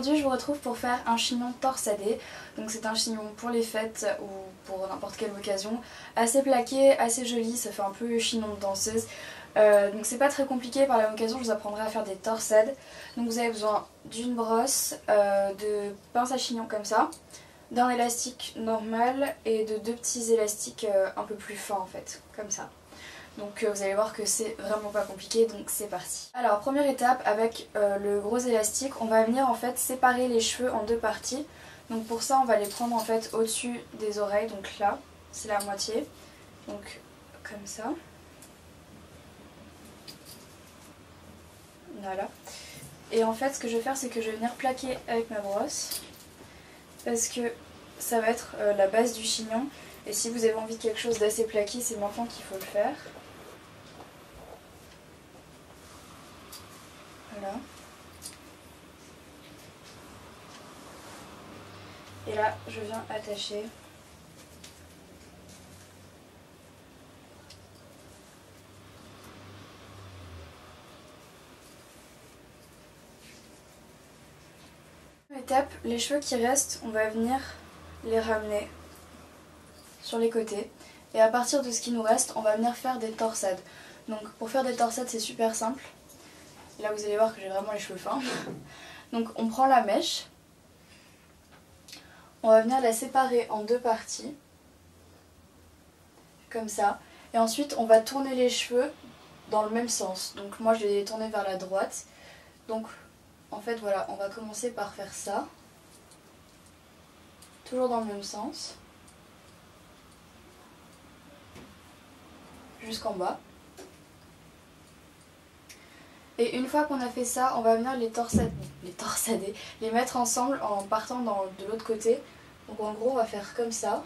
aujourd'hui je vous retrouve pour faire un chignon torsadé. Donc c'est un chignon pour les fêtes ou pour n'importe quelle occasion. Assez plaqué, assez joli, ça fait un peu chignon de danseuse. Donc c'est pas très compliqué, par la même occasion je vous apprendrai à faire des torsades. Donc vous avez besoin d'une brosse, de pince à chignon comme ça, d'un élastique normal et de deux petits élastiques un peu plus fins en fait, comme ça. Donc vous allez voir que c'est vraiment pas compliqué, donc c'est parti. Alors première étape, avec le gros élastique, on va venir en fait séparer les cheveux en deux parties. Donc pour ça on va les prendre en fait au-dessus des oreilles, donc là, c'est la moitié. Donc comme ça. Voilà. Et en fait ce que je vais faire c'est que je vais venir plaquer avec ma brosse. Parce que ça va être la base du chignon. Et si vous avez envie de quelque chose d'assez plaqué, c'est maintenant qu'il faut le faire. Voilà. Et là, je viens attacher. Étape, les cheveux qui restent, on va venir les ramener sur les côtés. Et à partir de ce qui nous reste, on va venir faire des torsades. Donc pour faire des torsades, c'est super simple. Là, vous allez voir que j'ai vraiment les cheveux fins. Donc on prend la mèche. On va venir la séparer en deux parties. Comme ça. Et ensuite, on va tourner les cheveux dans le même sens. Donc moi, je vais les tourner vers la droite. Donc en fait, voilà, on va commencer par faire ça. Toujours dans le même sens. Jusqu'en bas. Et une fois qu'on a fait ça, on va venir les torsader, les mettre ensemble en partant de l'autre côté. Donc en gros, on va faire comme ça.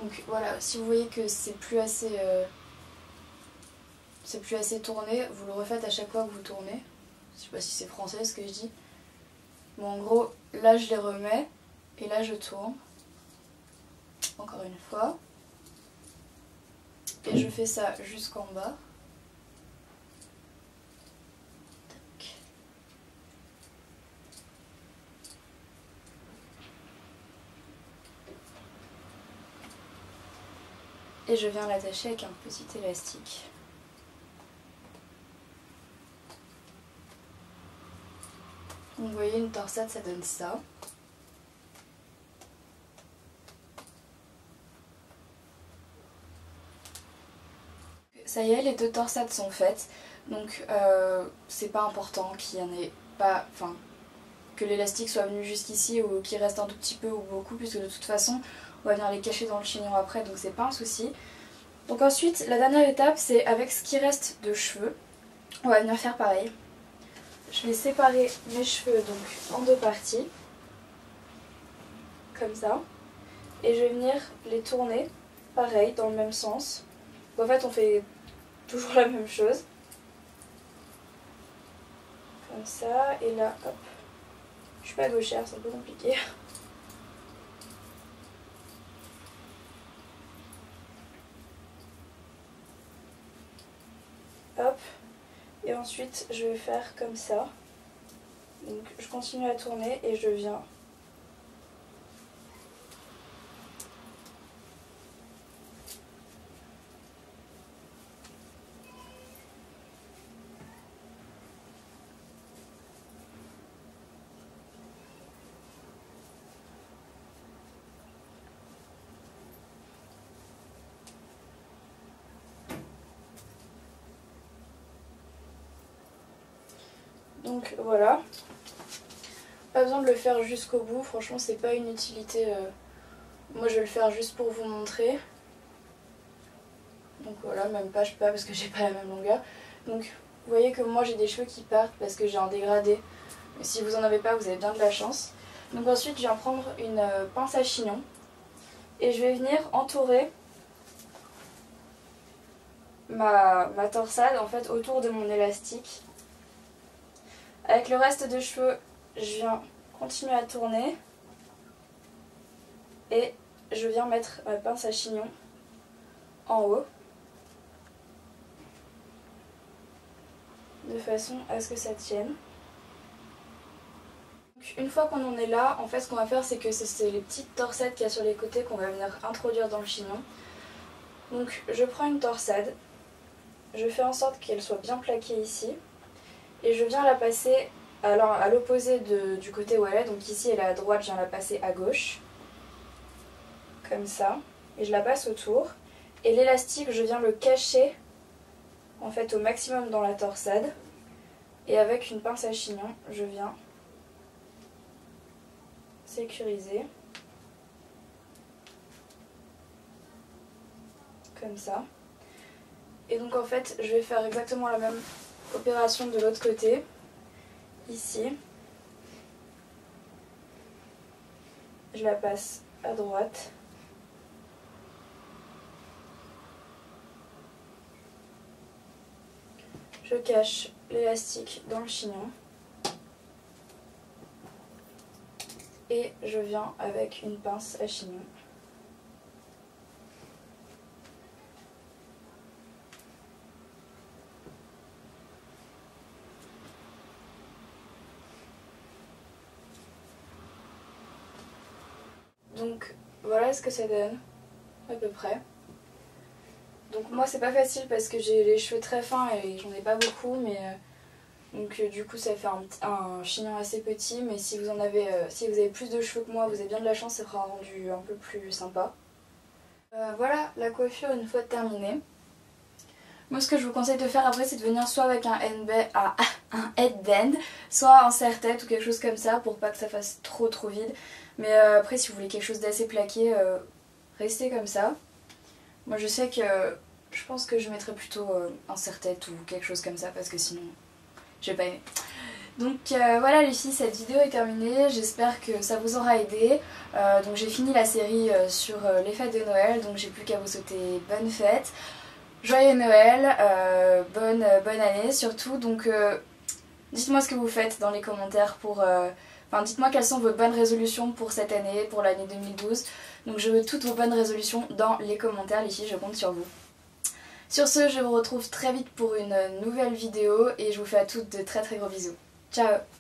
Donc voilà, si vous voyez que c'est plus assez tourné, vous le refaites à chaque fois que vous tournez. Je sais pas si c'est français ce que je dis. Bon, en gros, là je les remets et là je tourne. Encore une fois. Et je fais ça jusqu'en bas. Tac. Et je viens l'attacher avec un petit élastique. Donc vous voyez, une torsade ça donne ça. Ça y est, les deux torsades sont faites, donc c'est pas important qu'il y en ait pas, enfin, que l'élastique soit venu jusqu'ici ou qu'il reste un tout petit peu ou beaucoup, puisque de toute façon on va venir les cacher dans le chignon après, donc c'est pas un souci. Donc ensuite, la dernière étape, c'est avec ce qui reste de cheveux, on va venir faire pareil. Je vais séparer mes cheveux donc en deux parties, comme ça, et je vais venir les tourner, pareil, dans le même sens. Donc en fait, on fait toujours la même chose. Comme ça, et là, hop. Je suis pas gauchère, c'est un peu compliqué. Hop. Et ensuite, je vais faire comme ça. Donc je continue à tourner et je viens. Donc voilà, pas besoin de le faire jusqu'au bout, franchement c'est pas une utilité, moi je vais le faire juste pour vous montrer. Donc voilà, même pas, je peux pas parce que j'ai pas la même longueur. Donc vous voyez que moi j'ai des cheveux qui partent parce que j'ai un dégradé, mais si vous en avez pas vous avez bien de la chance. Donc ensuite je viens prendre une pince à chignon et je vais venir entourer ma torsade en fait autour de mon élastique. Avec le reste de cheveux, je viens continuer à tourner et je viens mettre ma pince à chignon en haut. de façon à ce que ça tienne. Donc, une fois qu'on en est là, en fait ce qu'on va faire c'est que c'est les petites torsettes qu'il y a sur les côtés qu'on va venir introduire dans le chignon. Donc je prends une torsade, je fais en sorte qu'elle soit bien plaquée ici et je viens la passer alors à l'opposé du côté où elle est. Donc ici elle est à droite, je viens la passer à gauche, comme ça, et je la passe autour. Et l'élastique je viens le cacher en fait au maximum dans la torsade et avec une pince à chignon je viens sécuriser comme ça. Et donc en fait je vais faire exactement la même opération de l'autre côté, ici. Je la passe à droite. Je cache l'élastique dans le chignon. Et je viens avec une pince à chignon. Donc voilà ce que ça donne, à peu près. Donc moi c'est pas facile parce que j'ai les cheveux très fins et j'en ai pas beaucoup, mais donc du coup ça fait un chignon assez petit, mais si vous avez plus de cheveux que moi, vous avez bien de la chance, ça fera un rendu un peu plus sympa. Voilà la coiffure une fois terminée. Moi ce que je vous conseille de faire après c'est de venir soit avec un headband, soit un serre-tête ou quelque chose comme ça pour pas que ça fasse trop vide. Mais après si vous voulez quelque chose d'assez plaqué, restez comme ça. Moi je sais que je pense que je mettrais plutôt un serre-tête ou quelque chose comme ça parce que sinon je vais pas aimer. Donc voilà les filles, cette vidéo est terminée, j'espère que ça vous aura aidé. Donc j'ai fini la série sur les fêtes de Noël, donc j'ai plus qu'à vous souhaiter bonnes fêtes, joyeux Noël, bonne année surtout. Donc dites-moi ce que vous faites dans les commentaires pour... Enfin, dites-moi quelles sont vos bonnes résolutions pour cette année, pour l'année 2012. Donc je veux toutes vos bonnes résolutions dans les commentaires les filles, je compte sur vous. Sur ce, je vous retrouve très vite pour une nouvelle vidéo et je vous fais à toutes de très gros bisous. Ciao!